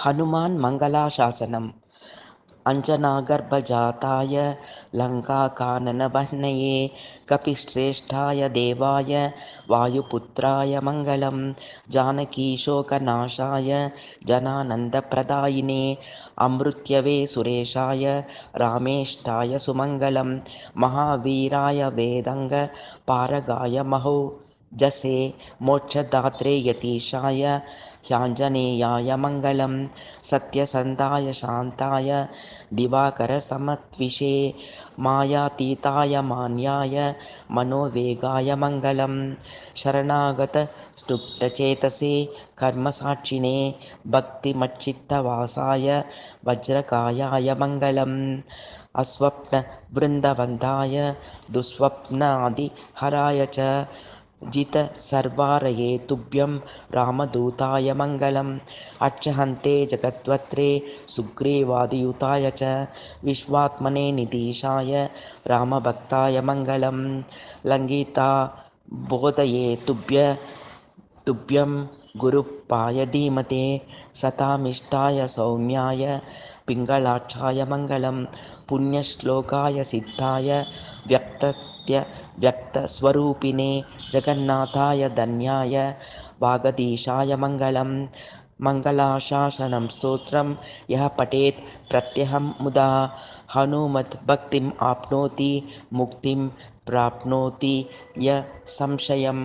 हनुमान् मङ्गलाशासनम्। अञ्जनागर्भजाताय लङ्काकाननवह्नये कपिश्रेष्ठाय देवाय वायुपुत्राय मङ्गलं। जानकीशोकनाशाय जनानन्दप्रदायिने अमृत्यवे सुरेशाय रामेष्ठाय सुमङ्गलं। महावीराय वेदङ्गपारगाय महोजसे मोक्षदात्रे यतीशाय ह्याञ्जनेयाय मङ्गलं। सत्यसन्धाय शान्ताय दिवाकरसमत्विषे मायातीताय मान्याय मनोवेगाय मङ्गलं। शरणागतस्तुष्टचेतसे कर्मसाक्षिणे भक्तिमच्चित्तवासाय वज्रकायाय मङ्गलम्। अस्वप्नवृन्दवन्दाय दुःस्वप्नादिहराय च जितसर्वारये तुभ्यं रामदूताय मङ्गलम्। अक्षहन्ते जगद्वत्रे सुग्रीवादियुताय च विश्वात्मने निधीशाय रामभक्ताय मङ्गलं। लङ्घिता बोधये तुभ्यं गुरुपाय धीमते सतामिष्टाय सौम्याय पिङ्गलाक्षाय मङ्गलं। पुण्यश्लोकाय सिद्धाय व्यक्तस्वरूपिणे जगन्नाथाय धन्याय वागधीशाय मङ्गलं। मङ्गलाशासनं स्तोत्रं यः पठेत् प्रत्यहं मुदा हनुमद्भक्तिम् आप्नोति मुक्तिं प्राप्नोति य संशयम्।